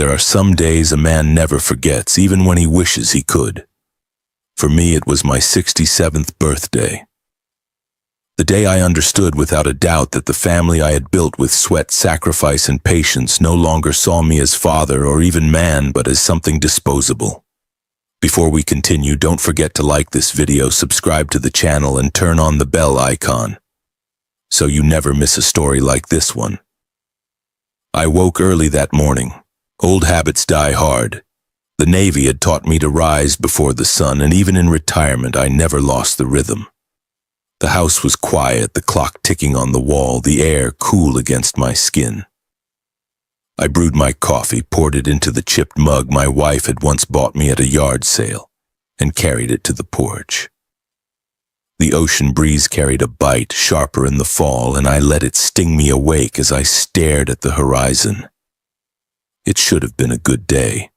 There are some days a man never forgets, even when he wishes he could. For me, it was my 67th birthday. The day I understood without a doubt that the family I had built with sweat, sacrifice, and patience no longer saw me as father or even man, but as something disposable. Before we continue, don't forget to like this video, subscribe to the channel, and turn on the bell icon, so you never miss a story like this one. I woke early that morning. Old habits die hard. The Navy had taught me to rise before the sun, and even in retirement, I never lost the rhythm. The house was quiet, the clock ticking on the wall, the air cool against my skin. I brewed my coffee, poured it into the chipped mug my wife had once bought me at a yard sale, and carried it to the porch. The ocean breeze carried a bite, sharper in the fall, and I let it sting me awake as I stared at the horizon. It should have been a good day.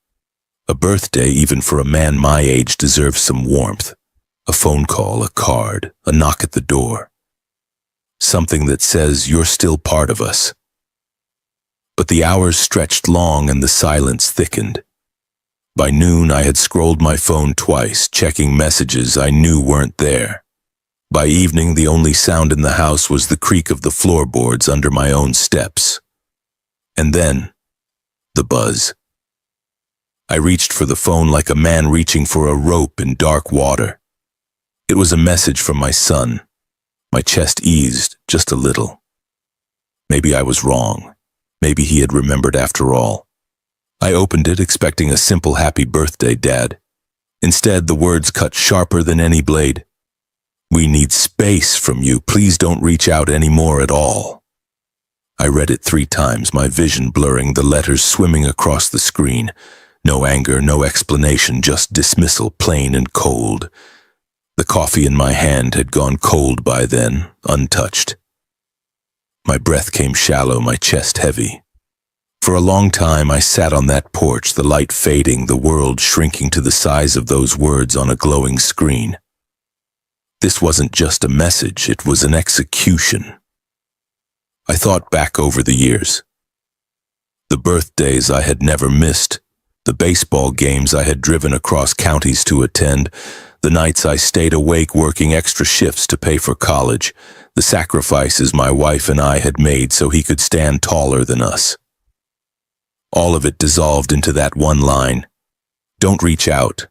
A birthday, even for a man my age, deserves some warmth. A phone call, a card, a knock at the door. Something that says you're still part of us. But the hours stretched long and the silence thickened. By noon, I had scrolled my phone twice, checking messages I knew weren't there. By evening, the only sound in the house was the creak of the floorboards under my own steps. And then, the buzz. I reached for the phone like a man reaching for a rope in dark water. It was a message from my son. My chest eased just a little. Maybe I was wrong. Maybe he had remembered after all. I opened it, expecting a simple happy birthday, Dad. Instead, the words cut sharper than any blade. We need space from you. Please don't reach out anymore at all. I read it 3 times, my vision blurring, the letters swimming across the screen. No anger, no explanation, just dismissal, plain and cold. The coffee in my hand had gone cold by then, untouched. My breath came shallow, my chest heavy. For a long time I sat on that porch, the light fading, the world shrinking to the size of those words on a glowing screen. This wasn't just a message, it was an execution. I thought back over the years. The birthdays I had never missed, the baseball games I had driven across counties to attend, the nights I stayed awake working extra shifts to pay for college, the sacrifices my wife and I had made so he could stand taller than us. All of it dissolved into that one line. Don't reach out.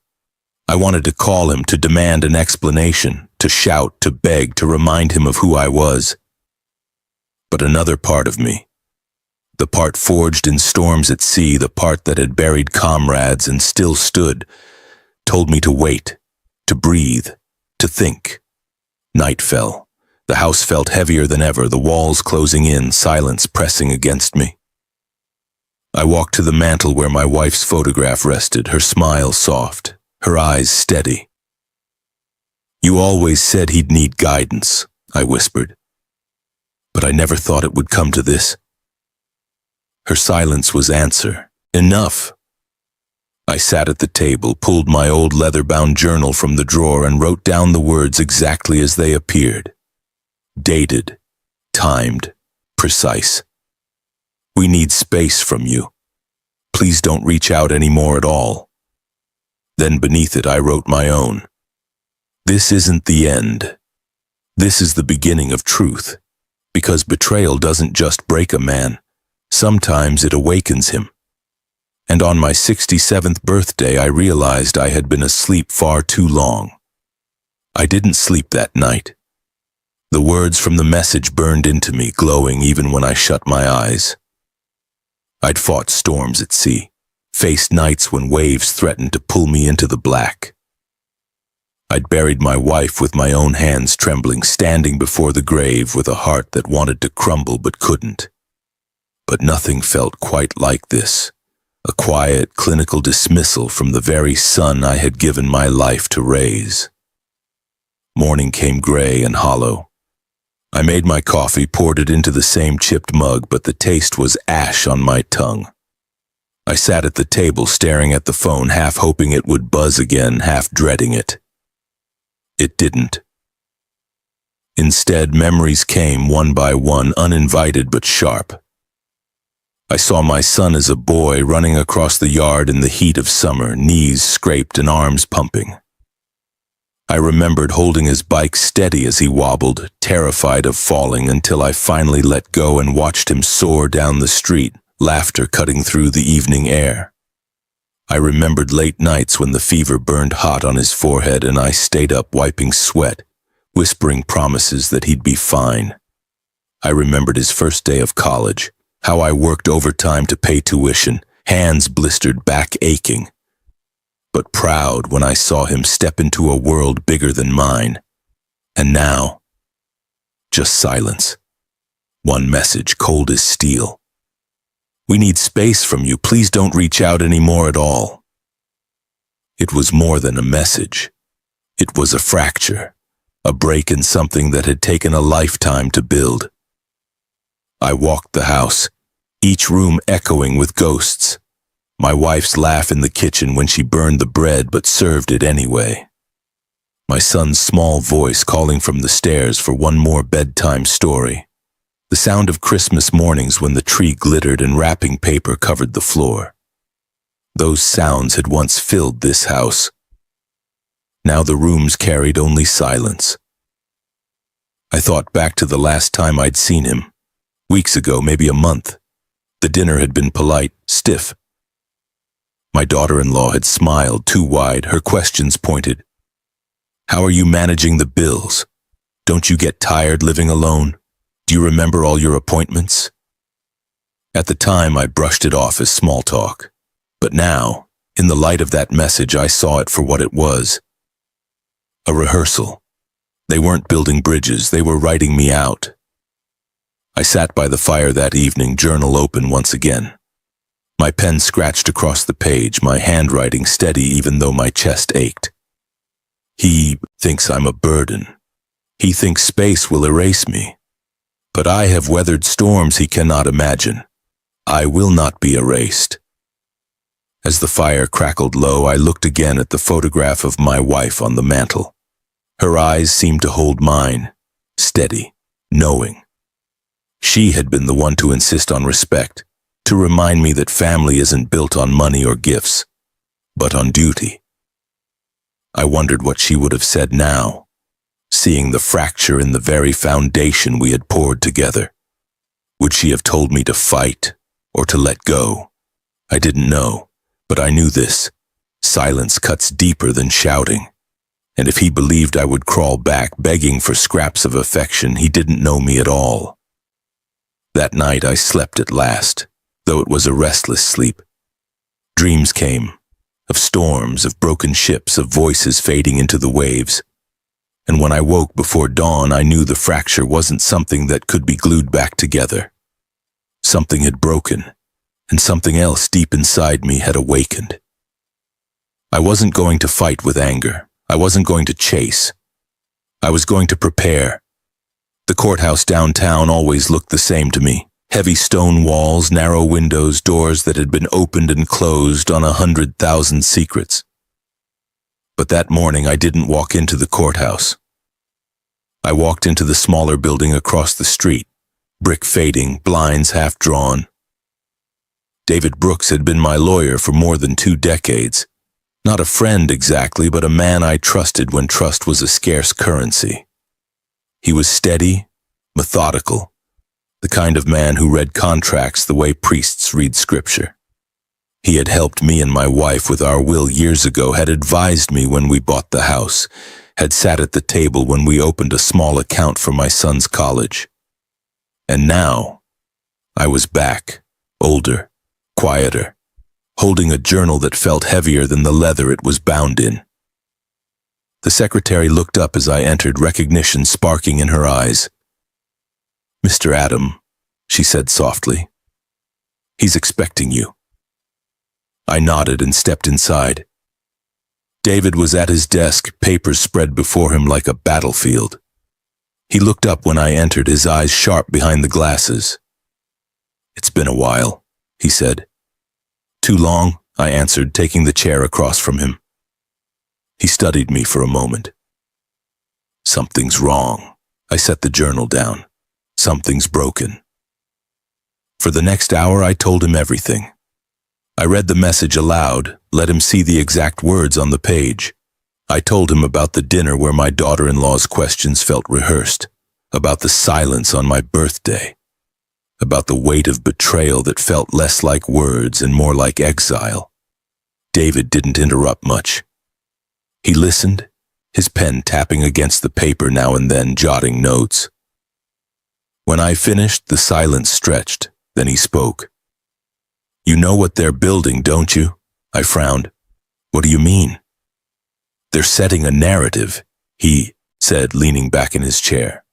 I wanted to call him, to demand an explanation, to shout, to beg, to remind him of who I was. But another part of me, the part forged in storms at sea, the part that had buried comrades and still stood, told me to wait, to breathe, to think. Night fell. The house felt heavier than ever, the walls closing in, silence pressing against me. I walked to the mantel where my wife's photograph rested, her smile soft, her eyes steady. You always said he'd need guidance, I whispered. But I never thought it would come to this. Her silence was answer. Enough. I sat at the table, pulled my old leather-bound journal from the drawer, and wrote down the words exactly as they appeared. Dated, timed, precise. We need space from you. Please don't reach out anymore at all. Then beneath it I wrote my own. This isn't the end. This is the beginning of truth. Because betrayal doesn't just break a man. Sometimes it awakens him. And on my 67th birthday, I realized I had been asleep far too long. I didn't sleep that night. The words from the message burned into me, glowing even when I shut my eyes. I'd fought storms at sea, faced nights when waves threatened to pull me into the black. I'd buried my wife with my own hands trembling, standing before the grave with a heart that wanted to crumble but couldn't. But nothing felt quite like this. A quiet, clinical dismissal from the very son I had given my life to raise. Morning came gray and hollow. I made my coffee, poured it into the same chipped mug, but the taste was ash on my tongue. I sat at the table staring at the phone, half hoping it would buzz again, half dreading it. It didn't. Instead, memories came one by one, uninvited but sharp. I saw my son as a boy running across the yard in the heat of summer, knees scraped and arms pumping. I remembered holding his bike steady as he wobbled, terrified of falling, until I finally let go and watched him soar down the street, laughter cutting through the evening air. I remembered late nights when the fever burned hot on his forehead and I stayed up wiping sweat, whispering promises that he'd be fine. I remembered his first day of college, how I worked overtime to pay tuition, hands blistered, back aching, but proud when I saw him step into a world bigger than mine. And now, just silence. One message, cold as steel. We need space from you. Please don't reach out anymore at all. It was more than a message. It was a fracture, a break in something that had taken a lifetime to build. I walked the house, each room echoing with ghosts. My wife's laugh in the kitchen when she burned the bread but served it anyway. My son's small voice calling from the stairs for one more bedtime story. The sound of Christmas mornings when the tree glittered and wrapping paper covered the floor. Those sounds had once filled this house. Now the rooms carried only silence. I thought back to the last time I'd seen him. Weeks ago, maybe a month. The dinner had been polite, stiff. My daughter-in-law had smiled too wide, her questions pointed. How are you managing the bills? Don't you get tired living alone? Do you remember all your appointments? At the time, I brushed it off as small talk. But now, in the light of that message, I saw it for what it was. A rehearsal. They weren't building bridges, they were writing me out. I sat by the fire that evening, journal open once again. My pen scratched across the page, my handwriting steady even though my chest ached. He thinks I'm a burden. He thinks space will erase me. But I have weathered storms he cannot imagine. I will not be erased. As the fire crackled low, I looked again at the photograph of my wife on the mantel. Her eyes seemed to hold mine, steady, knowing. She had been the one to insist on respect, to remind me that family isn't built on money or gifts, but on duty. I wondered what she would have said now, seeing the fracture in the very foundation we had poured together. Would she have told me to fight or to let go? I didn't know, but I knew this. Silence cuts deeper than shouting. And if he believed I would crawl back, begging for scraps of affection, he didn't know me at all. That night I slept at last, though it was a restless sleep. Dreams came, of storms, of broken ships, of voices fading into the waves. And when I woke before dawn, I knew the fracture wasn't something that could be glued back together. Something had broken, and something else deep inside me had awakened. I wasn't going to fight with anger. I wasn't going to chase. I was going to prepare. The courthouse downtown always looked the same to me. Heavy stone walls, narrow windows, doors that had been opened and closed on 100,000 secrets. But that morning I didn't walk into the courthouse. I walked into the smaller building across the street, brick fading, blinds half drawn. David Brooks had been my lawyer for more than 2 decades. Not a friend exactly, but a man I trusted when trust was a scarce currency. He was steady, methodical, the kind of man who read contracts the way priests read scripture. He had helped me and my wife with our will years ago, had advised me when we bought the house, had sat at the table when we opened a small account for my son's college. And now, I was back, older, quieter, holding a journal that felt heavier than the leather it was bound in. The secretary looked up as I entered, recognition sparking in her eyes. "Mr. Adam," she said softly. "He's expecting you." I nodded and stepped inside. David was at his desk, papers spread before him like a battlefield. He looked up when I entered, his eyes sharp behind the glasses. "It's been a while," he said. "Too long," I answered, taking the chair across from him. He studied me for a moment. "Something's wrong." I set the journal down. "Something's broken." For the next hour, I told him everything. I read the message aloud, let him see the exact words on the page. I told him about the dinner where my daughter-in-law's questions felt rehearsed, about the silence on my birthday, about the weight of betrayal that felt less like words and more like exile. David didn't interrupt much. He listened, his pen tapping against the paper now and then, jotting notes. When I finished, the silence stretched, then he spoke. "You know what they're building, don't you?" I frowned. "What do you mean?" "They're setting a narrative," he said, leaning back in his chair.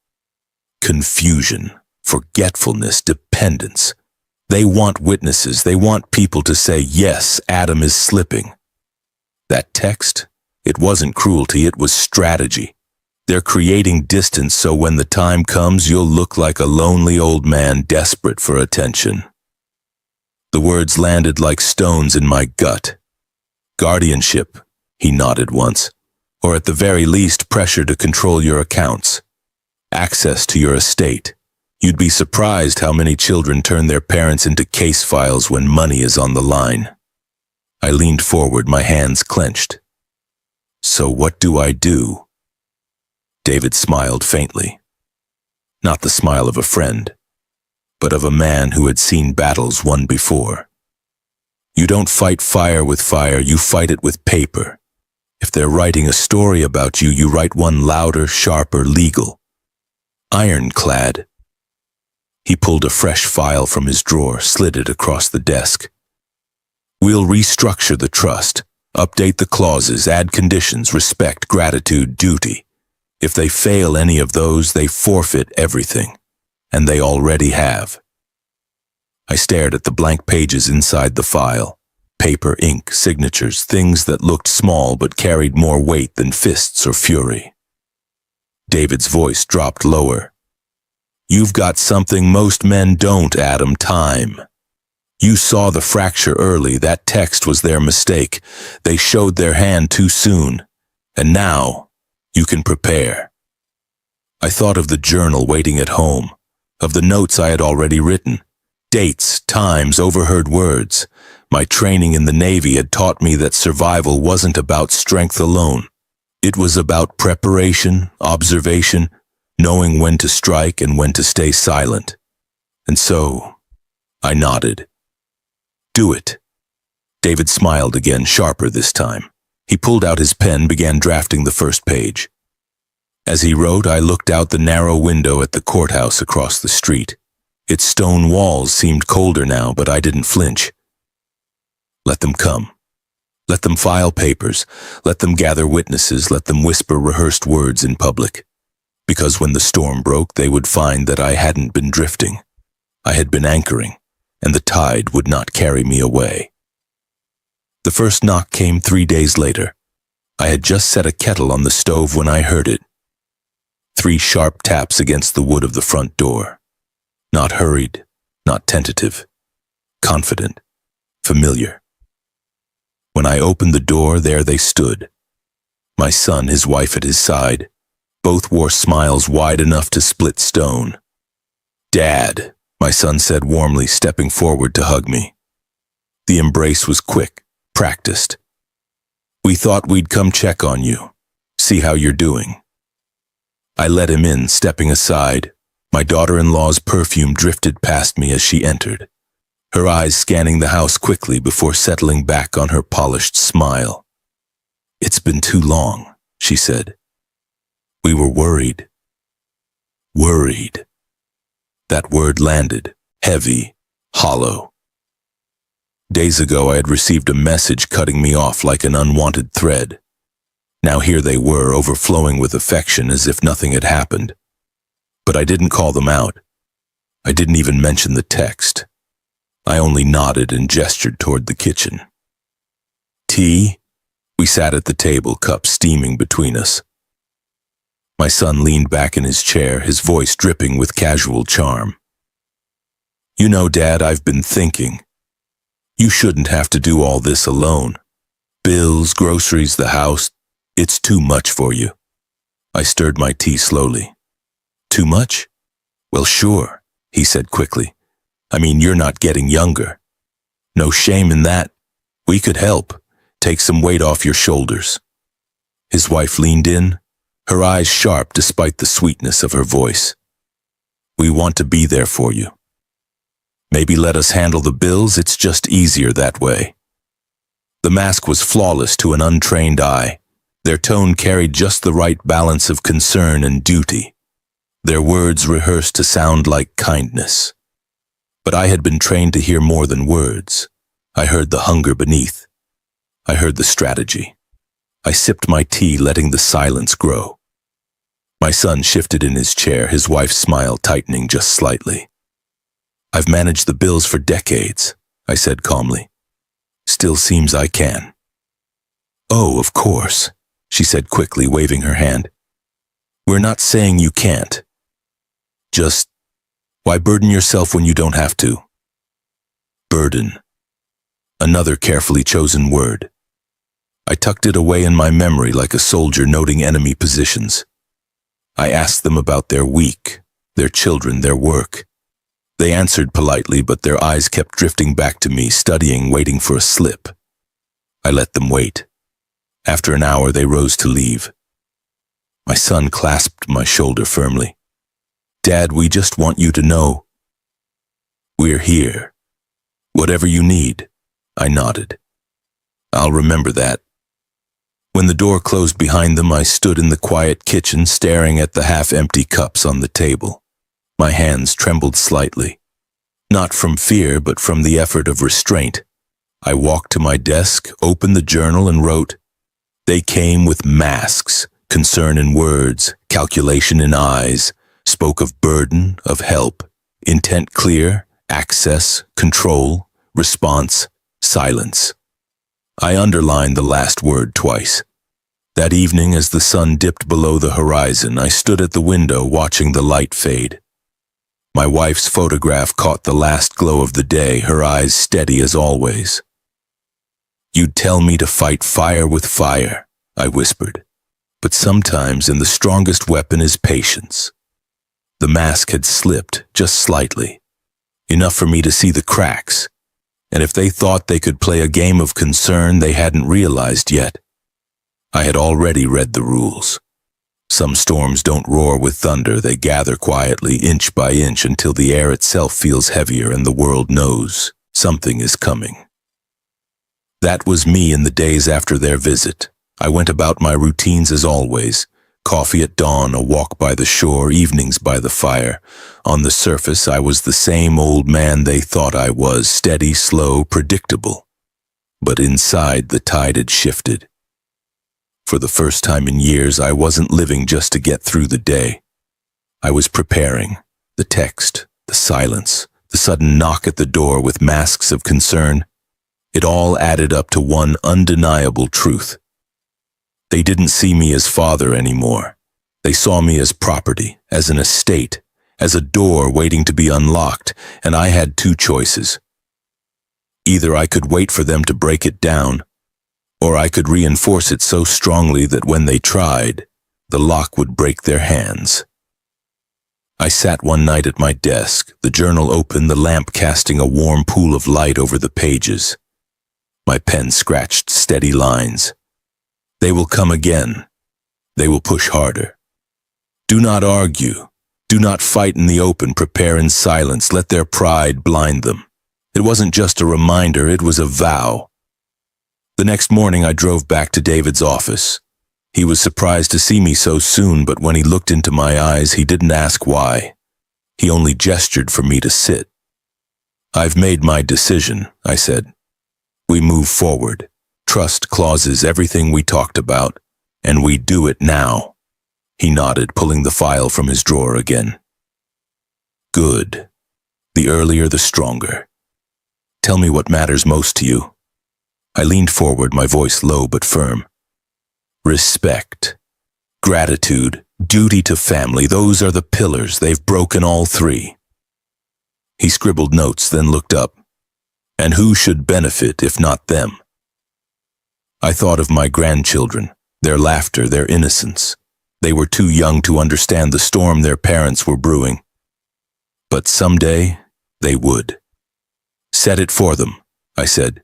"Confusion, forgetfulness, dependence. They want witnesses. They want people to say, yes, Adam is slipping." That text, it wasn't cruelty, it was strategy. They're creating distance so when the time comes, you'll look like a lonely old man desperate for attention. The words landed like stones in my gut. Guardianship, he nodded once, or at the very least pressure to control your accounts. Access to your estate. You'd be surprised how many children turn their parents into case files when money is on the line. I leaned forward, my hands clenched. "So what do I do?" David smiled faintly. Not the smile of a friend, but of a man who had seen battles won before. "You don't fight fire with fire, you fight it with paper. If they're writing a story about you, you write one louder, sharper, legal. Ironclad." He pulled a fresh file from his drawer, slid it across the desk. "We'll restructure the trust, update the clauses, add conditions, respect, gratitude, duty. If they fail any of those, they forfeit everything. And they already have." I stared at the blank pages inside the file. Paper, ink, signatures, things that looked small but carried more weight than fists or fury. David's voice dropped lower. "You've got something most men don't, Adam, time. You saw the fracture early. That text was their mistake. They showed their hand too soon. And now, you can prepare." I thought of the journal waiting at home, of the notes I had already written. Dates, times, overheard words. My training in the Navy had taught me that survival wasn't about strength alone. It was about preparation, observation, knowing when to strike and when to stay silent. And so, I nodded. "Do it." David smiled again, sharper this time. He pulled out his pen, began drafting the first page. As he wrote, I looked out the narrow window at the courthouse across the street. Its stone walls seemed colder now, but I didn't flinch. Let them come. Let them file papers. Let them gather witnesses. Let them whisper rehearsed words in public. Because when the storm broke, they would find that I hadn't been drifting. I had been anchoring, and the tide would not carry me away. The first knock came 3 days later. I had just set a kettle on the stove when I heard it. 3 sharp taps against the wood of the front door. Not hurried, not tentative. Confident, familiar. When I opened the door, there they stood. My son, his wife at his side. Both wore smiles wide enough to split stone. "Dad," my son said warmly, stepping forward to hug me. The embrace was quick, practiced. "We thought we'd come check on you, see how you're doing." I let him in, stepping aside. My daughter-in-law's perfume drifted past me as she entered, her eyes scanning the house quickly before settling back on her polished smile. "It's been too long," she said. "We were worried." Worried. That word landed, heavy, hollow. Days ago I had received a message cutting me off like an unwanted thread. Now here they were, overflowing with affection as if nothing had happened. But I didn't call them out. I didn't even mention the text. I only nodded and gestured toward the kitchen. "Tea?" We sat at the table, cups steaming between us. My son leaned back in his chair, his voice dripping with casual charm. "You know, Dad, I've been thinking. You shouldn't have to do all this alone. Bills, groceries, the house. It's too much for you." I stirred my tea slowly. "Too much? Well, sure," he said quickly. I mean, you're not getting younger. No shame in that. We could help. Take some weight off your shoulders." His wife leaned in, her eyes sharp despite the sweetness of her voice. "We want to be there for you. Maybe let us handle the bills, it's just easier that way." The mask was flawless to an untrained eye. Their tone carried just the right balance of concern and duty. Their words rehearsed to sound like kindness. But I had been trained to hear more than words. I heard the hunger beneath. I heard the strategy. I sipped my tea, letting the silence grow. My son shifted in his chair, his wife's smile tightening just slightly. "I've managed the bills for decades," I said calmly. "Still seems I can." "Oh, of course," she said quickly, waving her hand. "We're not saying you can't. Just, why burden yourself when you don't have to?" Burden. Another carefully chosen word. I tucked it away in my memory like a soldier noting enemy positions. I asked them about their week, their children, their work. They answered politely, but their eyes kept drifting back to me, studying, waiting for a slip. I let them wait. After an hour, they rose to leave. My son clasped my shoulder firmly. "Dad, we just want you to know we're here. Whatever you need." I nodded. "I'll remember that." When the door closed behind them, I stood in the quiet kitchen, staring at the half-empty cups on the table. My hands trembled slightly. Not from fear, but from the effort of restraint. I walked to my desk, opened the journal, and wrote. They came with masks, concern in words, calculation in eyes, spoke of burden, of help, intent clear, access, control, response, silence. I underlined the last word twice. That evening, as the sun dipped below the horizon, I stood at the window watching the light fade. My wife's photograph caught the last glow of the day, her eyes steady as always. "You'd tell me to fight fire with fire," I whispered. "But sometimes, and the strongest weapon is patience." The mask had slipped, just slightly, enough for me to see the cracks. And if they thought they could play a game of concern, they hadn't realized yet. I had already read the rules. Some storms don't roar with thunder, they gather quietly, inch by inch, until the air itself feels heavier and the world knows something is coming. That was me in the days after their visit. I went about my routines as always. Coffee at dawn, a walk by the shore, evenings by the fire. On the surface, I was the same old man they thought I was, steady, slow, predictable. But inside, the tide had shifted. For the first time in years, I wasn't living just to get through the day. I was preparing. The text, the silence, the sudden knock at the door with masks of concern. It all added up to one undeniable truth. They didn't see me as father anymore. They saw me as property, as an estate, as a door waiting to be unlocked, and I had two choices. Either I could wait for them to break it down, or I could reinforce it so strongly that when they tried, the lock would break their hands. I sat one night at my desk, the journal open, the lamp casting a warm pool of light over the pages. My pen scratched steady lines. They will come again. They will push harder. Do not argue. Do not fight in the open. Prepare in silence. Let their pride blind them. It wasn't just a reminder, it was a vow. The next morning I drove back to David's office. He was surprised to see me so soon, but when he looked into my eyes, he didn't ask why. He only gestured for me to sit. "I've made my decision," I said. "We move forward. Trust clauses, everything we talked about, and we do it now." He nodded, pulling the file from his drawer again. "Good. The earlier, the stronger. Tell me what matters most to you." I leaned forward, my voice low but firm. "Respect, gratitude, duty to family, those are the pillars. They've broken all three." He scribbled notes, then looked up. "And who should benefit if not them?" I thought of my grandchildren, their laughter, their innocence. They were too young to understand the storm their parents were brewing. But someday, they would. Set it for them, I said.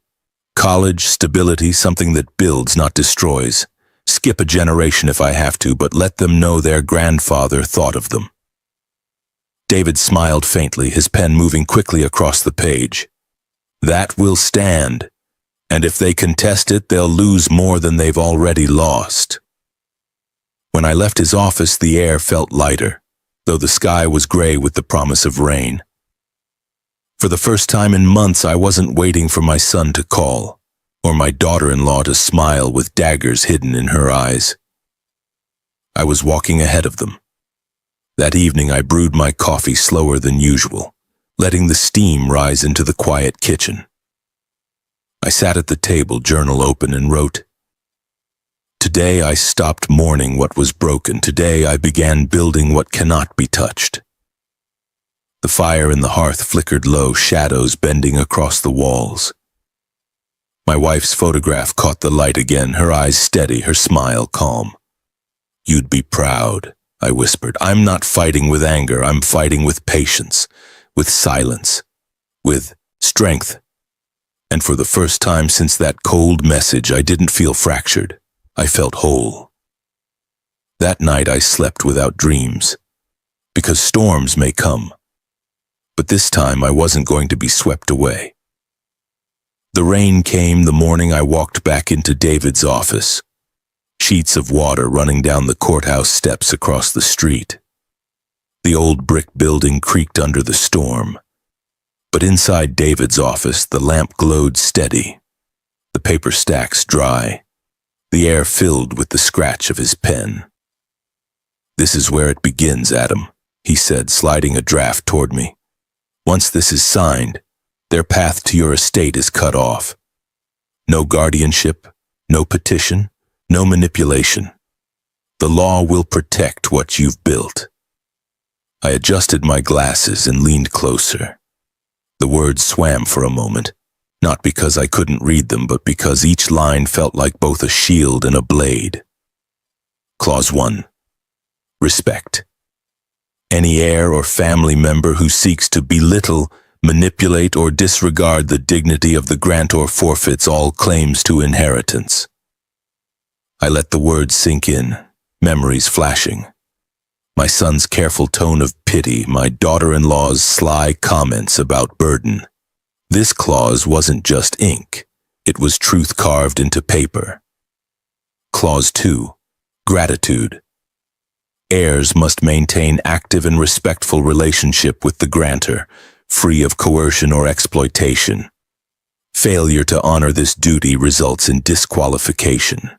College, stability, something that builds, not destroys. Skip a generation if I have to, but let them know their grandfather thought of them. David smiled faintly, his pen moving quickly across the page. That will stand, and if they contest it, they'll lose more than they've already lost. When I left his office, the air felt lighter, though the sky was gray with the promise of rain. For the first time in months, I wasn't waiting for my son to call, or my daughter-in-law to smile with daggers hidden in her eyes. I was walking ahead of them. That evening, I brewed my coffee slower than usual, letting the steam rise into the quiet kitchen. I sat at the table, journal open, and wrote, "Today I stopped mourning what was broken. Today I began building what cannot be touched." The fire in the hearth flickered low, shadows bending across the walls. My wife's photograph caught the light again, her eyes steady, her smile calm. "You'd be proud," I whispered. "I'm not fighting with anger, I'm fighting with patience, with silence, with strength." And for the first time since that cold message, I didn't feel fractured. I felt whole. That night I slept without dreams, because storms may come. But this time I wasn't going to be swept away. The rain came the morning I walked back into David's office. Sheets of water running down the courthouse steps across the street. The old brick building creaked under the storm. But inside David's office, the lamp glowed steady, the paper stacks dry, the air filled with the scratch of his pen. "This is where it begins, Adam," he said, sliding a draft toward me. "Once this is signed, their path to your estate is cut off. No guardianship, no petition, no manipulation. The law will protect what you've built." I adjusted my glasses and leaned closer. The words swam for a moment, not because I couldn't read them, but because each line felt like both a shield and a blade. Clause 1. Respect. Any heir or family member who seeks to belittle, manipulate, or disregard the dignity of the grantor forfeits all claims to inheritance. I let the words sink in, memories flashing. My son's careful tone of pity, my daughter-in-law's sly comments about burden. This clause wasn't just ink, it was truth carved into paper. Clause 2. Gratitude. Heirs must maintain active and respectful relationship with the grantor, free of coercion or exploitation. Failure to honor this duty results in disqualification.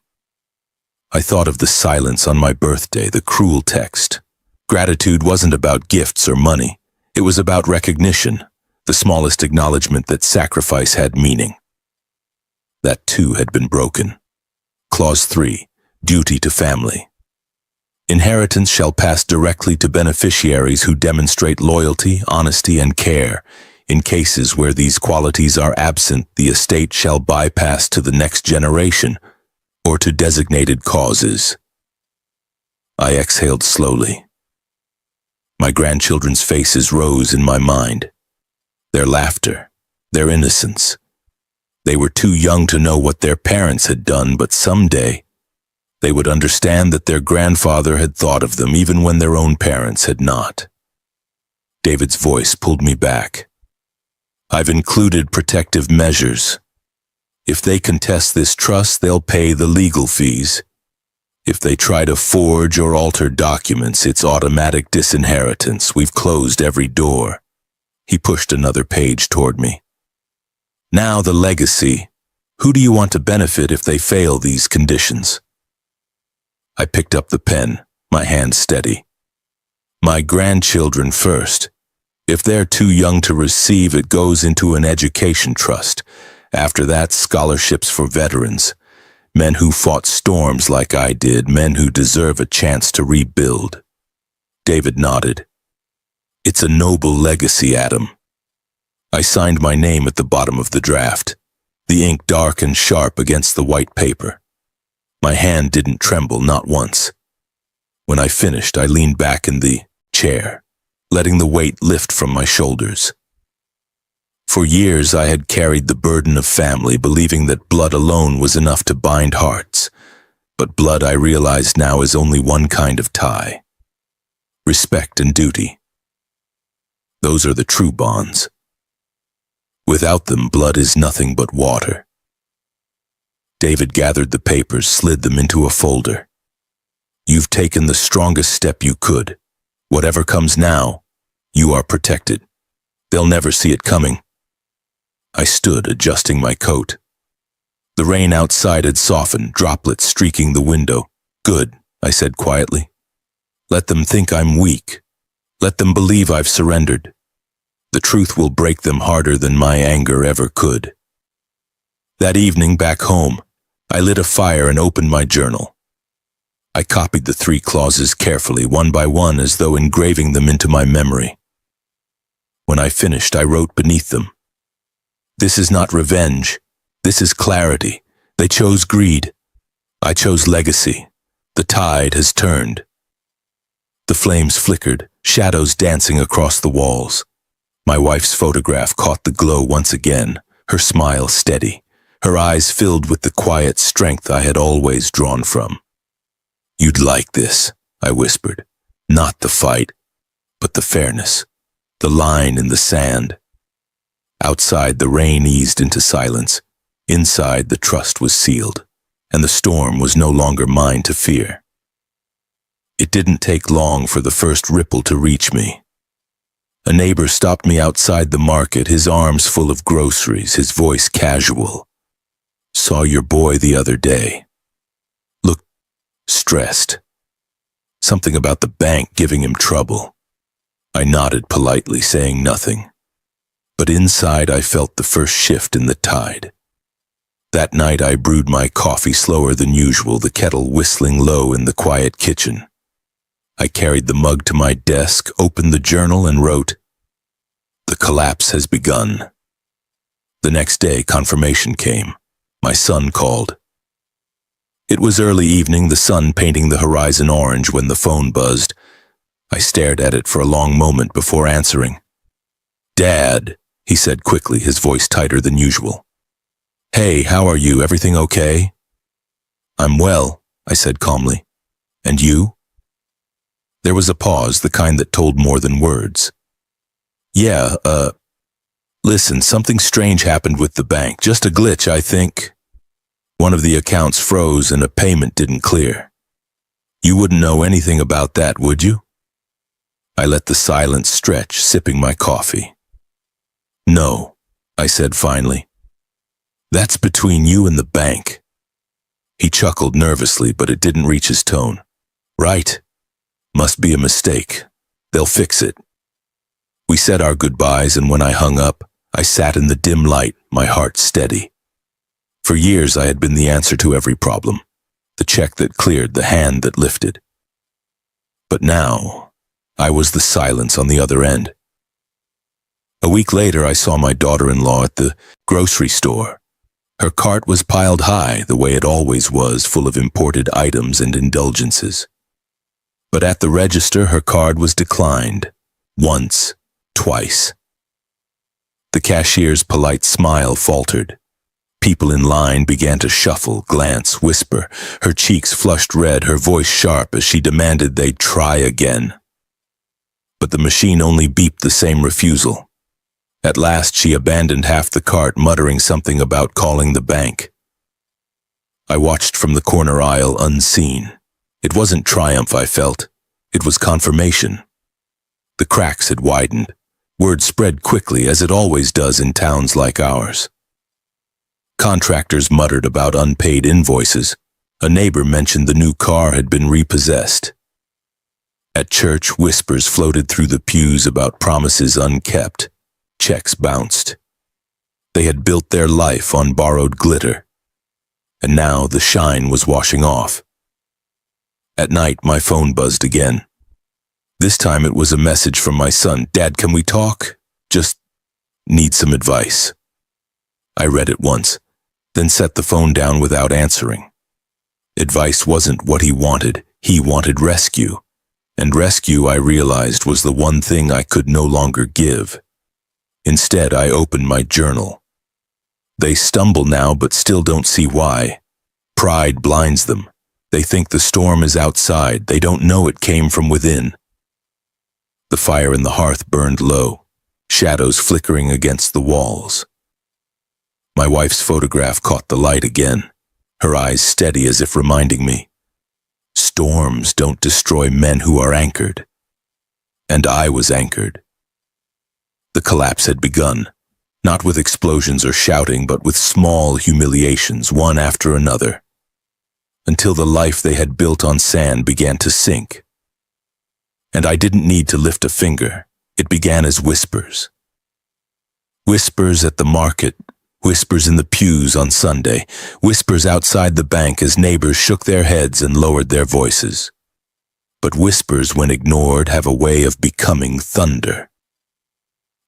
I thought of the silence on my birthday, the cruel text. Gratitude wasn't about gifts or money. It was about recognition, the smallest acknowledgement that sacrifice had meaning. That too had been broken. Clause 3. Duty to family. Inheritance shall pass directly to beneficiaries who demonstrate loyalty, honesty, and care. In cases where these qualities are absent, the estate shall bypass to the next generation or to designated causes. I exhaled slowly. My grandchildren's faces rose in my mind. Their laughter, their innocence. They were too young to know what their parents had done, but someday they would understand that their grandfather had thought of them even when their own parents had not. David's voice pulled me back. "I've included protective measures. If they contest this trust, they'll pay the legal fees. If they try to forge or alter documents, it's automatic disinheritance. We've closed every door." He pushed another page toward me. "Now the legacy. Who do you want to benefit if they fail these conditions?" I picked up the pen, my hand steady. "My grandchildren first. If they're too young to receive, it goes into an education trust. After that, scholarships for veterans. Men who fought storms like I did, men who deserve a chance to rebuild." David nodded. "It's a noble legacy, Adam." I signed my name at the bottom of the draft, the ink dark and sharp against the white paper. My hand didn't tremble, not once. When I finished, I leaned back in the chair, letting the weight lift from my shoulders. For years I had carried the burden of family, believing that blood alone was enough to bind hearts. But blood, I realized now, is only one kind of tie. Respect and duty. Those are the true bonds. Without them, blood is nothing but water. David gathered the papers, slid them into a folder. You've taken the strongest step you could. Whatever comes now, you are protected. They'll never see it coming. I stood, adjusting my coat. The rain outside had softened, droplets streaking the window. Good, I said quietly. Let them think I'm weak. Let them believe I've surrendered. The truth will break them harder than my anger ever could. That evening back home, I lit a fire and opened my journal. I copied the 3 clauses carefully, one by one, as though engraving them into my memory. When I finished, I wrote beneath them, "This is not revenge. This is clarity. They chose greed. I chose legacy. The tide has turned." The flames flickered, shadows dancing across the walls. My wife's photograph caught the glow once again, her smile steady, her eyes filled with the quiet strength I had always drawn from. "You'd like this," I whispered. "Not the fight, but the fairness, the line in the sand." Outside, the rain eased into silence. Inside, the trust was sealed, and the storm was no longer mine to fear. It didn't take long for the first ripple to reach me. A neighbor stopped me outside the market, his arms full of groceries, his voice casual. "Saw your boy the other day. Looked stressed. Something about the bank giving him trouble." I nodded politely, saying nothing. But inside I felt the first shift in the tide. That night I brewed my coffee slower than usual, the kettle whistling low in the quiet kitchen. I carried the mug to my desk, opened the journal, and wrote, "The collapse has begun." The next day, confirmation came. My son called. It was early evening, the sun painting the horizon orange when the phone buzzed. I stared at it for a long moment before answering. "Dad," he said quickly, his voice tighter than usual. "Hey, how are you? Everything okay?" "I'm well," I said calmly. "And you?" There was a pause, the kind that told more than words. "Yeah, listen, something strange happened with the bank. Just a glitch, I think. One of the accounts froze and a payment didn't clear. You wouldn't know anything about that, would you?" I let the silence stretch, sipping my coffee. "No," I said finally. "That's between you and the bank." He chuckled nervously, but it didn't reach his tone. "Right. Must be a mistake. They'll fix it." We said our goodbyes, and when I hung up, I sat in the dim light, my heart steady. For years I had been the answer to every problem, the check that cleared, the hand that lifted. But now, I was the silence on the other end. A week later, I saw my daughter-in-law at the grocery store. Her cart was piled high, the way it always was, full of imported items and indulgences. But at the register, her card was declined. Once, twice. The cashier's polite smile faltered. People in line began to shuffle, glance, whisper. Her cheeks flushed red, her voice sharp as she demanded they try again. But the machine only beeped the same refusal. At last she abandoned half the cart, muttering something about calling the bank. I watched from the corner aisle, unseen. It wasn't triumph I felt. It was confirmation. The cracks had widened. Word spread quickly, as it always does in towns like ours. Contractors muttered about unpaid invoices. A neighbor mentioned the new car had been repossessed. At church, whispers floated through the pews about promises unkept. Checks bounced. They had built their life on borrowed glitter. And now the shine was washing off. At night, my phone buzzed again. This time it was a message from my son. "Dad, can we talk? Just need some advice." I read it once, then set the phone down without answering. Advice wasn't what he wanted rescue. And rescue, I realized, was the one thing I could no longer give. Instead, I open my journal. They stumble now, but still don't see why. Pride blinds them. They think the storm is outside. They don't know it came from within. The fire in the hearth burned low, shadows flickering against the walls. My wife's photograph caught the light again, her eyes steady as if reminding me, storms don't destroy men who are anchored. And I was anchored. The collapse had begun, not with explosions or shouting, but with small humiliations, one after another, until the life they had built on sand began to sink. And I didn't need to lift a finger. It began as whispers. Whispers at the market, whispers in the pews on Sunday, whispers outside the bank as neighbors shook their heads and lowered their voices. But whispers, when ignored, have a way of becoming thunder.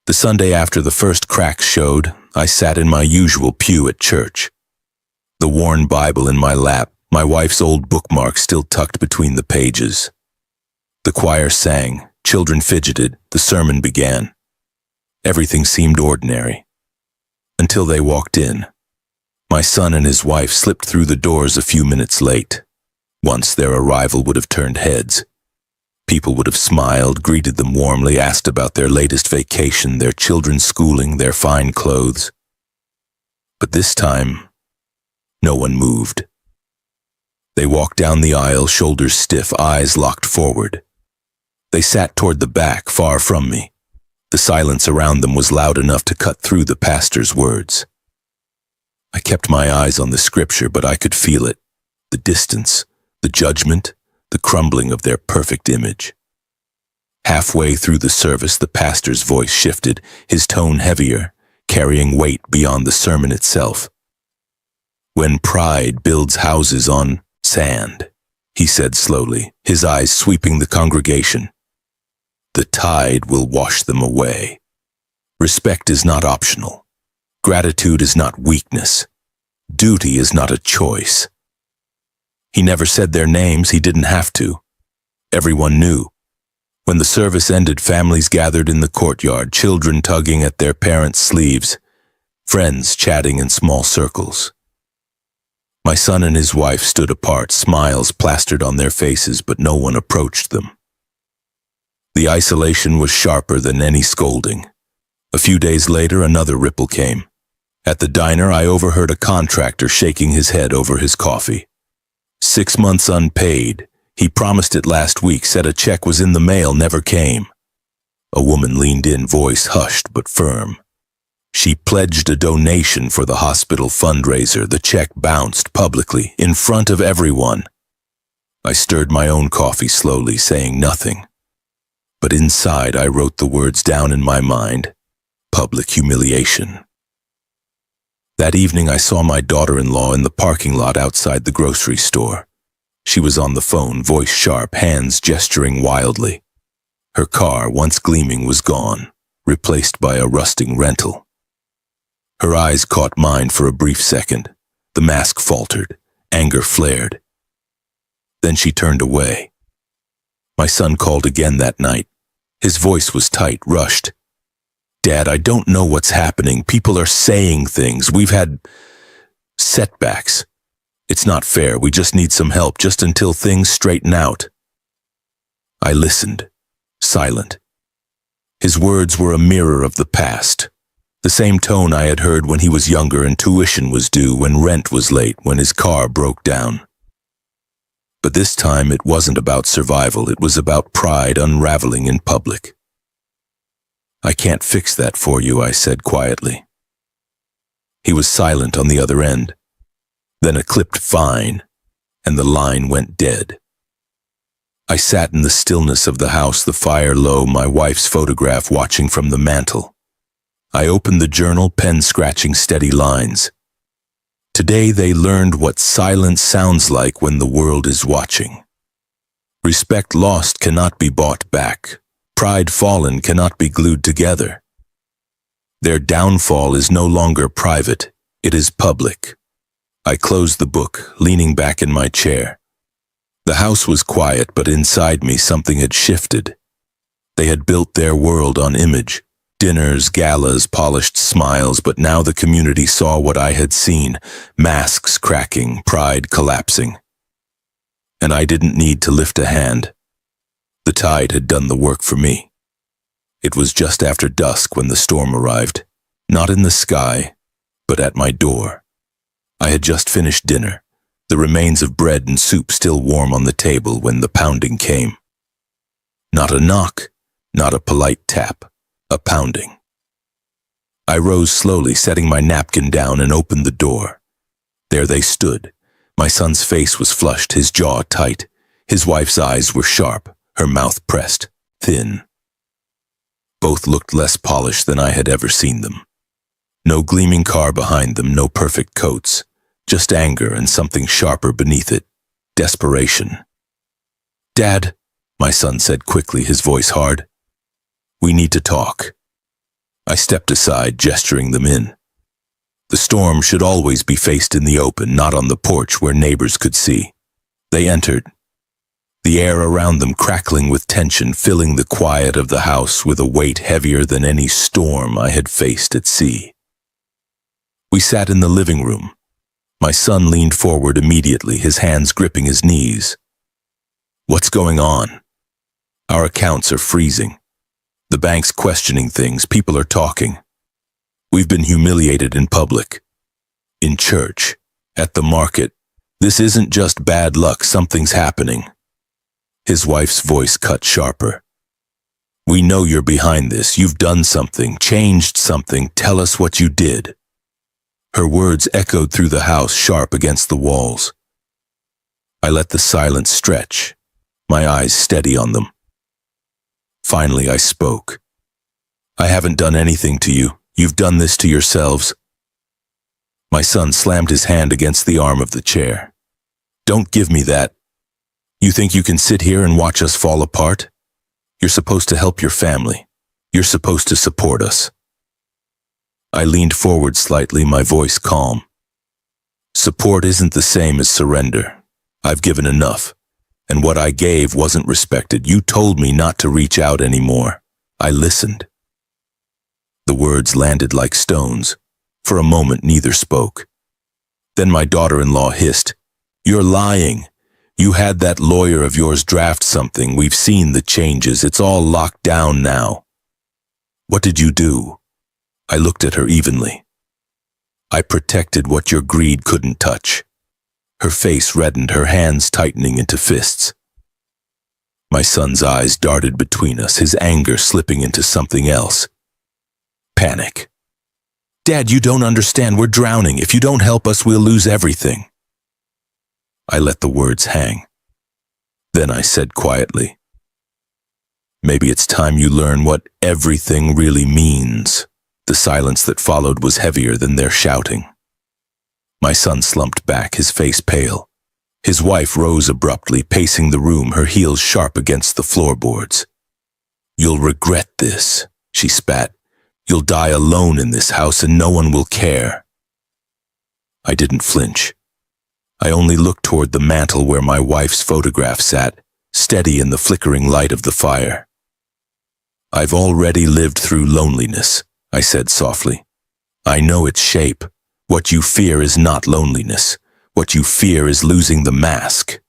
The Sunday after the first cracks showed, I sat in my usual pew at church. The worn Bible in my lap, my wife's old bookmark still tucked between the pages. The choir sang, children fidgeted, the sermon began. Everything seemed ordinary. Until they walked in. My son and his wife slipped through the doors a few minutes late. Once their arrival would have turned heads. People would have smiled, greeted them warmly, asked about their latest vacation, their children's schooling, their fine clothes. But this time, no one moved. They walked down the aisle, shoulders stiff, eyes locked forward. They sat toward the back, far from me. The silence around them was loud enough to cut through the pastor's words. I kept my eyes on the scripture, but I could feel it. The distance, the judgment, the crumbling of their perfect image. Halfway through the service, the pastor's voice shifted, his tone heavier, carrying weight beyond the sermon itself. When pride builds houses on sand, he said slowly, his eyes sweeping the congregation, the tide will wash them away. Respect is not optional. Gratitude is not weakness. Duty is not a choice. He never said their names, he didn't have to. Everyone knew. When the service ended, families gathered in the courtyard, children tugging at their parents' sleeves, friends chatting in small circles. My son and his wife stood apart, smiles plastered on their faces, but no one approached them. The isolation was sharper than any scolding. A few days later, another ripple came. At the diner, I overheard a contractor shaking his head over his coffee. 6 months unpaid. He promised it last week, said a check was in the mail, never came. A woman leaned in, voice hushed but firm. She pledged a donation for the hospital fundraiser. The check bounced publicly, in front of everyone. I stirred my own coffee slowly, saying nothing. But inside I wrote the words down in my mind. Public humiliation. That evening I saw my daughter-in-law in the parking lot outside the grocery store. She was on the phone, voice sharp, hands gesturing wildly. Her car, once gleaming, was gone, replaced by a rusting rental. Her eyes caught mine for a brief second. The mask faltered, anger flared. Then she turned away. My son called again that night. His voice was tight, rushed. Dad, I don't know what's happening. People are saying things. We've had setbacks. It's not fair. We just need some help, just until things straighten out. I listened, silent. His words were a mirror of the past. The same tone I had heard when he was younger and tuition was due, when rent was late, when his car broke down. But this time it wasn't about survival. It was about pride unraveling in public. I can't fix that for you, I said quietly. He was silent on the other end. Then a clipped fine, and the line went dead. I sat in the stillness of the house, the fire low, my wife's photograph watching from the mantel. I opened the journal, pen scratching steady lines. Today they learned what silence sounds like when the world is watching. Respect lost cannot be bought back. Pride fallen cannot be glued together. Their downfall is no longer private, it is public. I closed the book, leaning back in my chair. The house was quiet, but inside me something had shifted. They had built their world on image, Dinners, galas, polished smiles, but now the community saw what I had seen, masks cracking, pride collapsing. And I didn't need to lift a hand. The tide had done the work for me. It was just after dusk when the storm arrived, not in the sky, but at my door. I had just finished dinner, the remains of bread and soup still warm on the table when the pounding came. Not a knock, not a polite tap, a pounding. I rose slowly, setting my napkin down, and opened the door. There they stood. My son's face was flushed, his jaw tight. His wife's eyes were sharp, her mouth pressed, thin. Both looked less polished than I had ever seen them. No gleaming car behind them, no perfect coats, just anger and something sharper beneath it, desperation. "Dad," my son said quickly, his voice hard. "We need to talk." I stepped aside, gesturing them in. The storm should always be faced in the open, not on the porch where neighbors could see. They entered, the air around them crackling with tension, filling the quiet of the house with a weight heavier than any storm I had faced at sea. We sat in the living room. My son leaned forward immediately, his hands gripping his knees. "What's going on?" "Our accounts are freezing. The bank's questioning things, people are talking. We've been humiliated in public, in church, at the market. This isn't just bad luck, something's happening." His wife's voice cut sharper. "We know you're behind this. You've done something, changed something. Tell us what you did." Her words echoed through the house, sharp against the walls. I let the silence stretch, my eyes steady on them. Finally, I spoke. "I haven't done anything to you. You've done this to yourselves." My son slammed his hand against the arm of the chair. "Don't give me that. You think you can sit here and watch us fall apart? You're supposed to help your family. You're supposed to support us." I leaned forward slightly, my voice calm. "Support isn't the same as surrender. I've given enough, and what I gave wasn't respected. You told me not to reach out anymore. I listened." The words landed like stones. For a moment, neither spoke. Then my daughter-in-law hissed, "You're lying. You had that lawyer of yours draft something. We've seen the changes. It's all locked down now." "What did you do?" I looked at her evenly. "I protected what your greed couldn't touch." Her face reddened, her hands tightening into fists. My son's eyes darted between us, his anger slipping into something else. Panic. "Dad, you don't understand. We're drowning. If you don't help us, we'll lose everything." I let the words hang. Then I said quietly, "Maybe it's time you learn what everything really means." The silence that followed was heavier than their shouting. My son slumped back, his face pale. His wife rose abruptly, pacing the room, her heels sharp against the floorboards. "You'll regret this," she spat. "You'll die alone in this house and no one will care." I didn't flinch. I only looked toward the mantel where my wife's photograph sat, steady in the flickering light of the fire. "I've already lived through loneliness," I said softly. "I know its shape. What you fear is not loneliness. What you fear is losing the mask."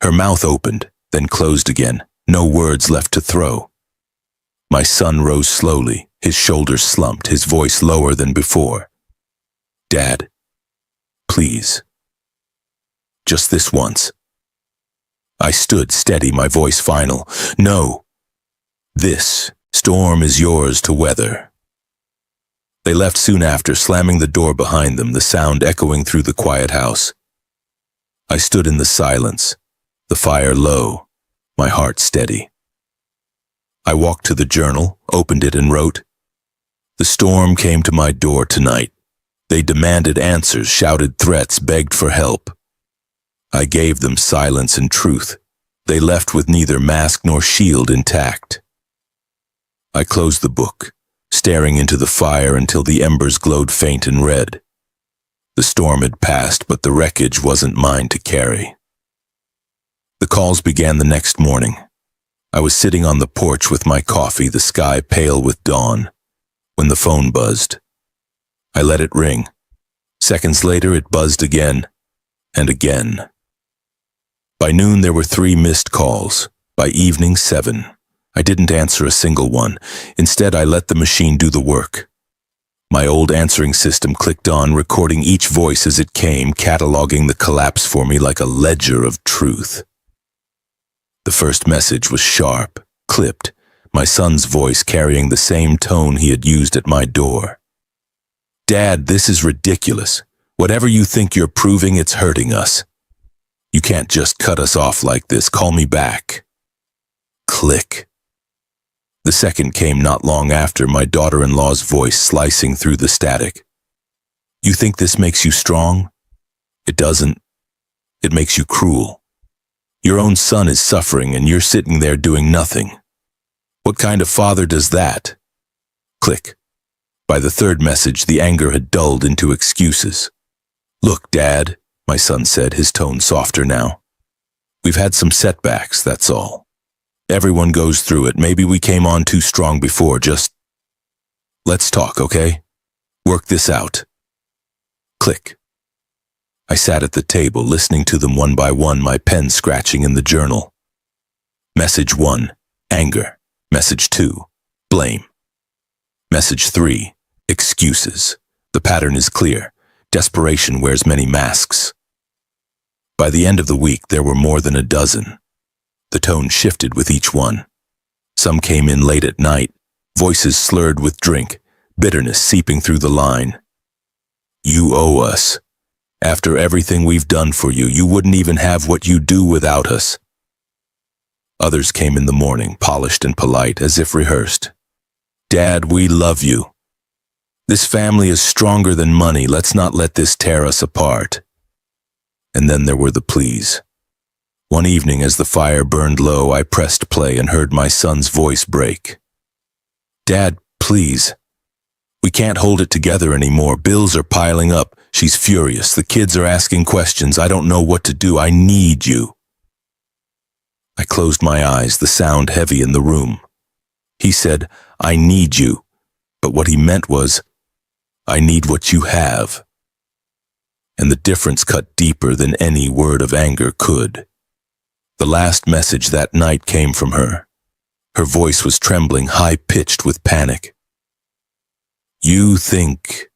Her mouth opened, then closed again, no words left to throw. My son rose slowly, his shoulders slumped, his voice lower than before. "Dad, please. Just this once." I stood steady, my voice final. "No. This storm is yours to weather." They left soon after, slamming the door behind them, the sound echoing through the quiet house. I stood in the silence, the fire low, my heart steady. I walked to the journal, opened it and wrote, "The storm came to my door tonight. They demanded answers, shouted threats, begged for help. I gave them silence and truth. They left with neither mask nor shield intact." I closed the book, staring into the fire until the embers glowed faint and red. The storm had passed, but the wreckage wasn't mine to carry. The calls began the next morning. I was sitting on the porch with my coffee, the sky pale with dawn, when the phone buzzed. I let it ring. Seconds later, it buzzed again and again. By noon, there were 3 missed calls. By evening, 7. I didn't answer a single one. Instead, I let the machine do the work. My old answering system clicked on, recording each voice as it came, cataloging the collapse for me like a ledger of truth. The first message was sharp, clipped, my son's voice carrying the same tone he had used at my door. "Dad, this is ridiculous. Whatever you think you're proving, it's hurting us. You can't just cut us off like this. Call me back." Click. The second came not long after, my daughter-in-law's voice slicing through the static. "You think this makes you strong? It doesn't. It makes you cruel. Your own son is suffering and you're sitting there doing nothing. What kind of father does that?" Click. By the third message, the anger had dulled into excuses. "Look, Dad," my son said, his tone softer now. "We've had some setbacks, that's all. Everyone goes through it. Maybe we came on too strong before. Just let's talk, okay? Work this out." Click. I sat at the table, listening to them one by one, my pen scratching in the journal. Message 1, anger. Message 2, blame. Message 3, excuses. The pattern is clear. Desperation wears many masks. By the end of the week, there were more than a dozen. The tone shifted with each one. Some came in late at night, voices slurred with drink, bitterness seeping through the line. "You owe us. After everything we've done for you, you wouldn't even have what you do without us." Others came in the morning, polished and polite, as if rehearsed. "Dad, we love you. This family is stronger than money. Let's not let this tear us apart." And then there were the pleas. One evening, as the fire burned low, I pressed play and heard my son's voice break. "Dad, please. We can't hold it together anymore. Bills are piling up. She's furious. The kids are asking questions. I don't know what to do. I need you." I closed my eyes, the sound heavy in the room. He said, "I need you," but what he meant was, "I need what you have." And the difference cut deeper than any word of anger could. The last message that night came from her. Her voice was trembling, high-pitched with panic. "You think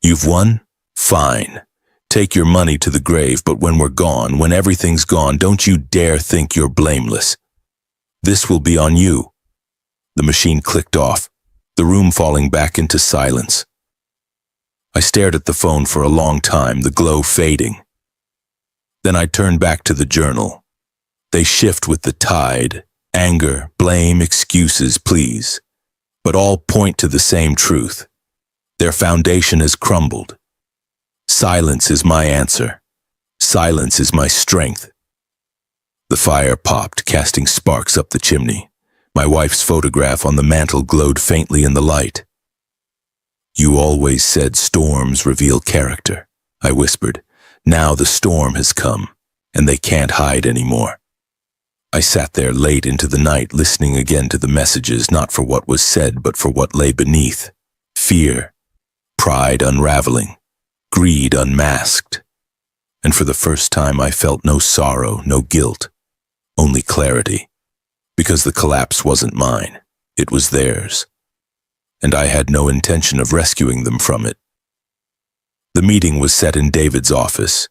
you've won? Fine. Take your money to the grave, but when we're gone, when everything's gone, don't you dare think you're blameless. This will be on you." The machine clicked off, the room falling back into silence. I stared at the phone for a long time, the glow fading. Then I turned back to the journal. They shift with the tide, anger, blame, excuses, pleas, but all point to the same truth. Their foundation has crumbled. Silence is my answer. Silence is my strength. The fire popped, casting sparks up the chimney. My wife's photograph on the mantel glowed faintly in the light. "You always said storms reveal character," I whispered. "Now the storm has come, and they can't hide anymore." I sat there late into the night, listening again to the messages, not for what was said, but for what lay beneath. Fear, pride unraveling, greed unmasked. And for the first time I felt no sorrow, no guilt, only clarity. Because the collapse wasn't mine, it was theirs. And I had no intention of rescuing them from it. The meeting was set in David's office.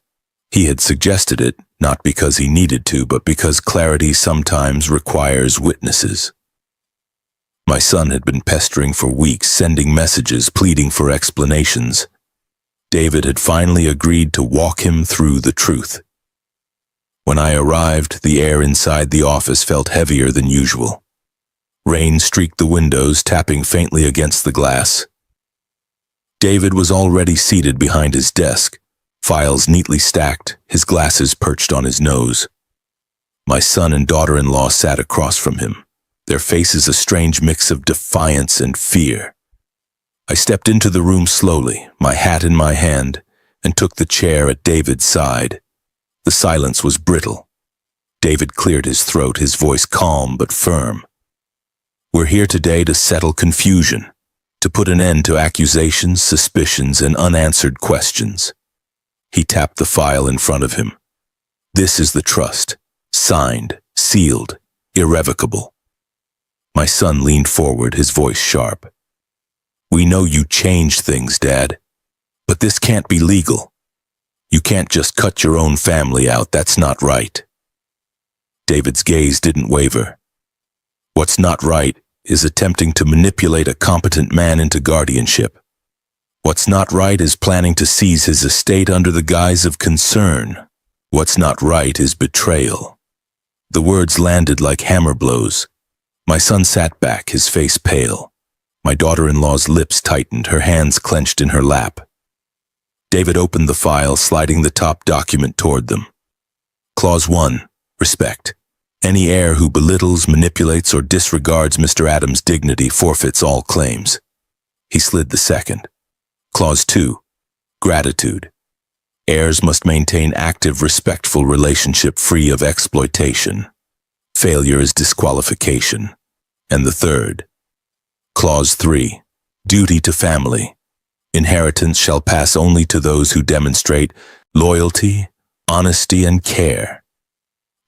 He had suggested it, not because he needed to, but because clarity sometimes requires witnesses. My son had been pestering for weeks, sending messages, pleading for explanations. David had finally agreed to walk him through the truth. When I arrived, the air inside the office felt heavier than usual. Rain streaked the windows, tapping faintly against the glass. David was already seated behind his desk, files neatly stacked, his glasses perched on his nose. My son and daughter-in-law sat across from him, their faces a strange mix of defiance and fear. I stepped into the room slowly, my hat in my hand, and took the chair at David's side. The silence was brittle. David cleared his throat, his voice calm but firm. We're here today to settle confusion, to put an end to accusations, suspicions, and unanswered questions. He tapped the file in front of him. This is the trust, signed, sealed, irrevocable. My son leaned forward, his voice sharp. We know you changed things, Dad, but this can't be legal. You can't just cut your own family out, that's not right. David's gaze didn't waver. What's not right is attempting to manipulate a competent man into guardianship. What's not right is planning to seize his estate under the guise of concern. What's not right is betrayal. The words landed like hammer blows. My son sat back, his face pale. My daughter-in-law's lips tightened, her hands clenched in her lap. David opened the file, sliding the top document toward them. Clause 1. Respect. Any heir who belittles, manipulates, or disregards Mr. Adams' dignity forfeits all claims. He slid the second. Clause 2. Gratitude. Heirs must maintain active, respectful relationship free of exploitation. Failure is disqualification. And the third. Clause 3. Duty to family. Inheritance shall pass only to those who demonstrate loyalty, honesty, and care.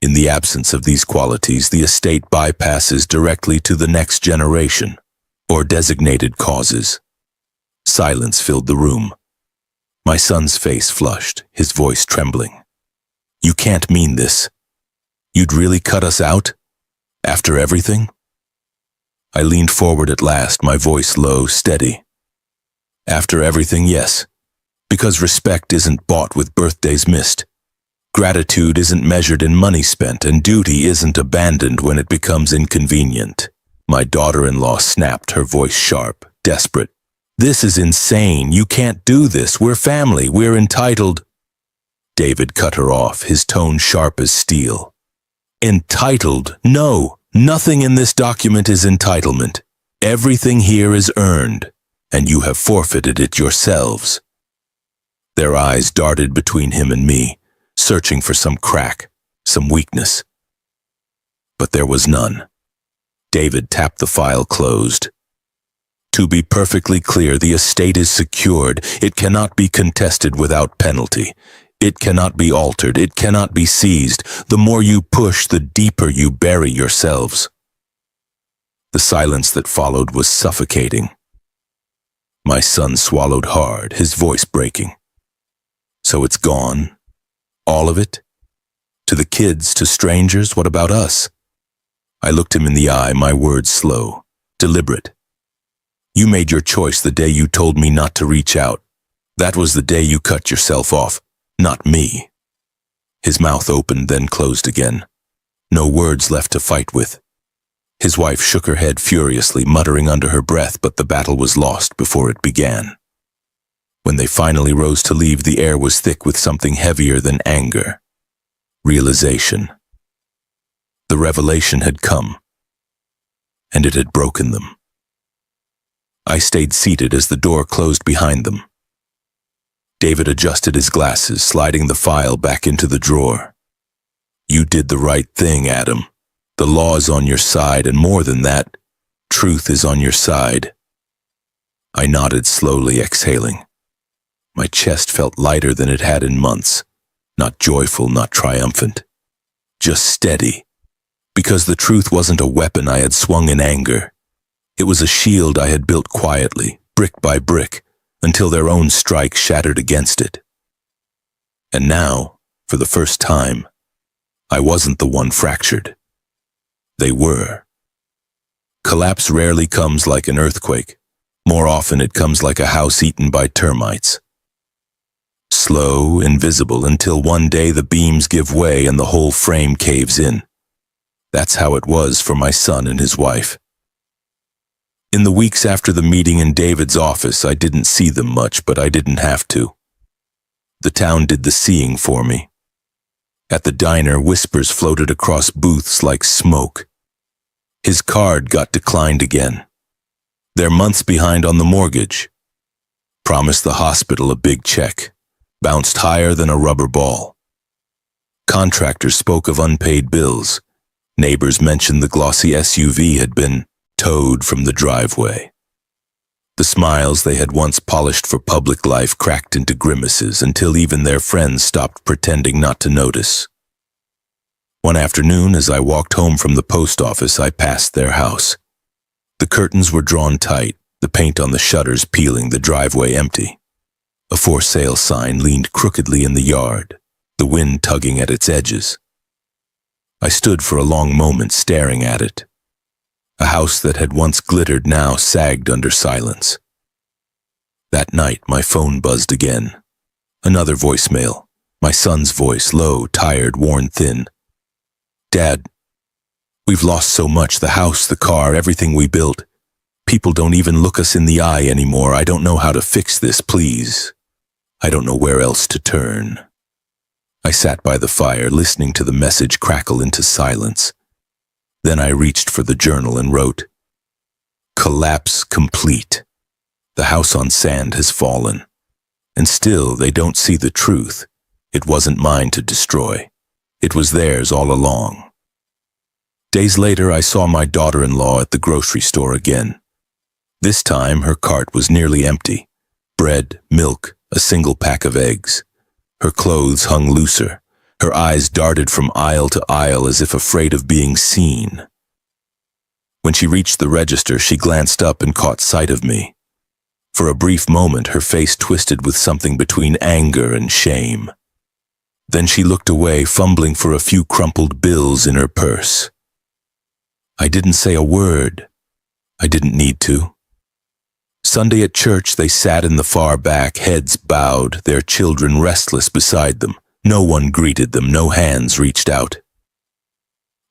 In the absence of these qualities, the estate bypasses directly to the next generation, or designated causes. Silence filled the room. My son's face flushed, his voice trembling. You can't mean this. You'd really cut us out? After everything? I leaned forward at last, my voice low, steady. After everything, yes. Because respect isn't bought with birthdays missed. Gratitude isn't measured in money spent, and duty isn't abandoned when it becomes inconvenient. My daughter-in-law snapped, her voice sharp, desperate. This is insane. You can't do this. We're family. We're entitled. David cut her off, his tone sharp as steel. Entitled? No. Nothing in this document is entitlement. Everything here is earned, and you have forfeited it yourselves. Their eyes darted between him and me, searching for some crack, some weakness. But there was none. David tapped the file closed. To be perfectly clear, the estate is secured. It cannot be contested without penalty. It cannot be altered. It cannot be seized. The more you push, the deeper you bury yourselves. The silence that followed was suffocating. My son swallowed hard, his voice breaking. So it's gone? All of it? To the kids, to strangers, what about us? I looked him in the eye, my words slow, deliberate. You made your choice the day you told me not to reach out. That was the day you cut yourself off, not me. His mouth opened, then closed again. No words left to fight with. His wife shook her head furiously, muttering under her breath, but the battle was lost before it began. When they finally rose to leave, the air was thick with something heavier than anger. Realization. The revelation had come, and it had broken them. I stayed seated as the door closed behind them. David adjusted his glasses, sliding the file back into the drawer. You did the right thing, Adam. The law is on your side, and more than that, truth is on your side. I nodded slowly, exhaling. My chest felt lighter than it had in months. Not joyful, not triumphant. Just steady. Because the truth wasn't a weapon I had swung in anger. It was a shield I had built quietly, brick by brick, until their own strike shattered against it. And now, for the first time, I wasn't the one fractured. They were. Collapse rarely comes like an earthquake. More often it comes like a house eaten by termites. Slow, invisible, until one day the beams give way and the whole frame caves in. That's how it was for my son and his wife. In the weeks after the meeting in David's office, I didn't see them much, but I didn't have to. The town did the seeing for me. At the diner, whispers floated across booths like smoke. His card got declined again. They're months behind on the mortgage. Promised the hospital a big check. Bounced higher than a rubber ball. Contractors spoke of unpaid bills. Neighbors mentioned the glossy SUV had been towed from the driveway. The smiles they had once polished for public life cracked into grimaces until even their friends stopped pretending not to notice. One afternoon, as I walked home from the post office, I passed their house. The curtains were drawn tight, the paint on the shutters peeling, the driveway empty. A for sale sign leaned crookedly in the yard, the wind tugging at its edges. I stood for a long moment staring at it. A house that had once glittered now sagged under silence. That night, my phone buzzed again. Another voicemail, my son's voice, low, tired, worn thin. "Dad, we've lost so much, the house, the car, everything we built. People don't even look us in the eye anymore. I don't know how to fix this, please. I don't know where else to turn." I sat by the fire, listening to the message crackle into silence. Then I reached for the journal and wrote, "Collapse complete. The house on sand has fallen. And still they don't see the truth. It wasn't mine to destroy. It was theirs all along." Days later, I saw my daughter-in-law at the grocery store again. This time, her cart was nearly empty. Bread, milk, a single pack of eggs. Her clothes hung looser. Her eyes darted from aisle to aisle as if afraid of being seen. When she reached the register, she glanced up and caught sight of me. For a brief moment, her face twisted with something between anger and shame. Then she looked away, fumbling for a few crumpled bills in her purse. I didn't say a word. I didn't need to. Sunday at church, they sat in the far back, heads bowed, their children restless beside them. No one greeted them, no hands reached out.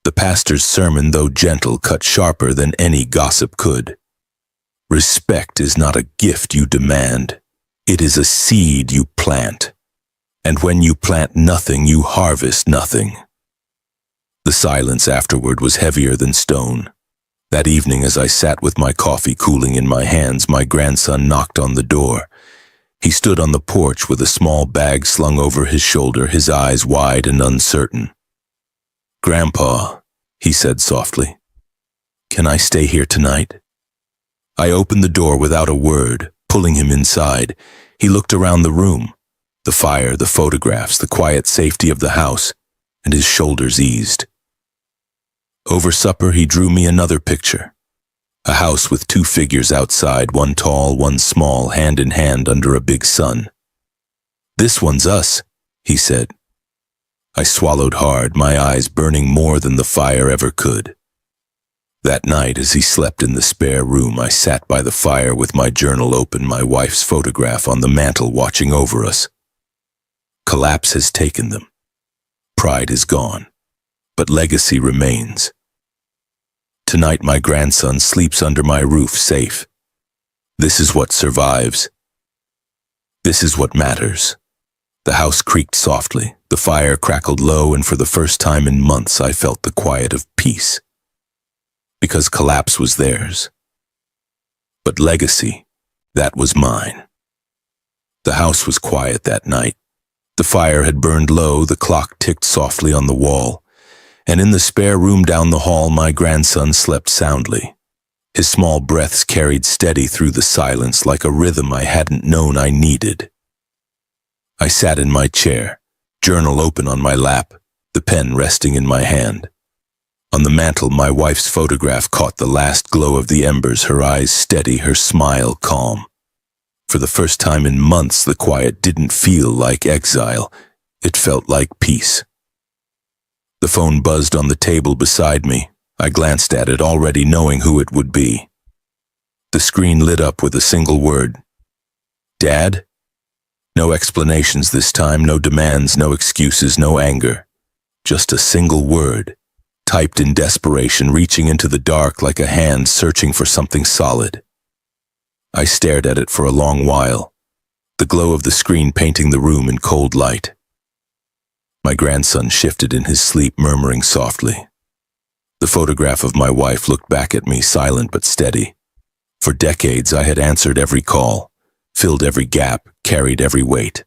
The pastor's sermon, though gentle, cut sharper than any gossip could. Respect is not a gift you demand. It is a seed you plant. And when you plant nothing, you harvest nothing. The silence afterward was heavier than stone. That evening, as I sat with my coffee cooling in my hands, my grandson knocked on the door. He stood on the porch with a small bag slung over his shoulder, his eyes wide and uncertain. "Grandpa," he said softly, "can I stay here tonight?" I opened the door without a word, pulling him inside. He looked around the room, the fire, the photographs, the quiet safety of the house, and his shoulders eased. Over supper, he drew me another picture. A house with two figures outside, one tall, one small, hand in hand under a big sun. "This one's us," he said. I swallowed hard, my eyes burning more than the fire ever could. That night, as he slept in the spare room, I sat by the fire with my journal open, my wife's photograph on the mantel watching over us. Collapse has taken them. Pride is gone, but legacy remains. Tonight, my grandson sleeps under my roof, safe. This is what survives. This is what matters. The house creaked softly, the fire crackled low, and for the first time in months, I felt the quiet of peace. Because collapse was theirs. But legacy, that was mine. The house was quiet that night. The fire had burned low, the clock ticked softly on the wall, and in the spare room down the hall, my grandson slept soundly. His small breaths carried steady through the silence like a rhythm I hadn't known I needed. I sat in my chair, journal open on my lap, the pen resting in my hand. On the mantel, my wife's photograph caught the last glow of the embers, her eyes steady, her smile calm. For the first time in months, the quiet didn't feel like exile. It felt like peace. The phone buzzed on the table beside me. I glanced at it, already knowing who it would be. The screen lit up with a single word. "Dad?" No explanations this time, no demands, no excuses, no anger. Just a single word, typed in desperation, reaching into the dark like a hand searching for something solid. I stared at it for a long while, the glow of the screen painting the room in cold light. My grandson shifted in his sleep, murmuring softly. The photograph of my wife looked back at me, silent but steady. For decades, I had answered every call, filled every gap, carried every weight.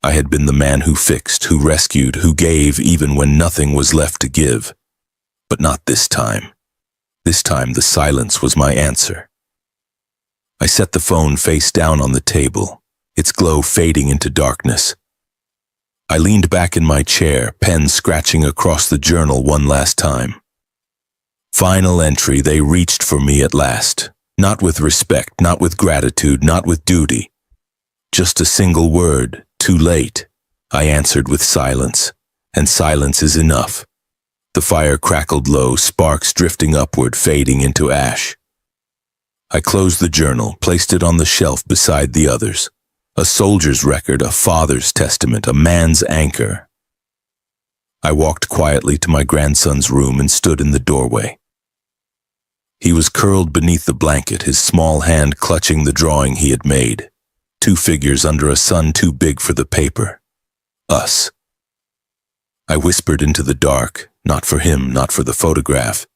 I had been the man who fixed, who rescued, who gave even when nothing was left to give. But not this time. This time the silence was my answer. I set the phone face down on the table, its glow fading into darkness. I leaned back in my chair, pen scratching across the journal one last time. Final entry, they reached for me at last. Not with respect, not with gratitude, not with duty. Just a single word, too late. I answered with silence, and silence is enough. The fire crackled low, sparks drifting upward, fading into ash. I closed the journal, placed it on the shelf beside the others. A soldier's record, a father's testament, a man's anchor. I walked quietly to my grandson's room and stood in the doorway. He was curled beneath the blanket, his small hand clutching the drawing he had made. 2 figures under a sun too big for the paper. Us. I whispered into the dark, not for him, not for the photograph,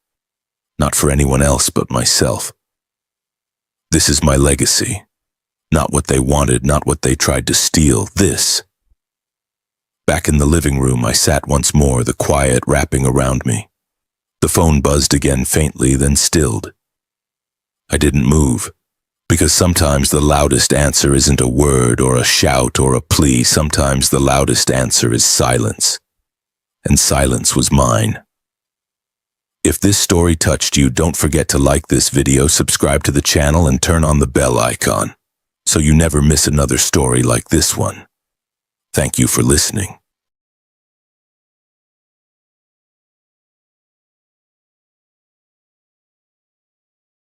not for anyone else but myself. This is my legacy. Not what they wanted, not what they tried to steal, this. Back in the living room, I sat once more, the quiet wrapping around me. The phone buzzed again faintly, then stilled. I didn't move, because sometimes the loudest answer isn't a word or a shout or a plea. Sometimes the loudest answer is silence. And silence was mine. If this story touched you, don't forget to like this video, subscribe to the channel, and turn on the bell icon, so you never miss another story like this one. Thank you for listening.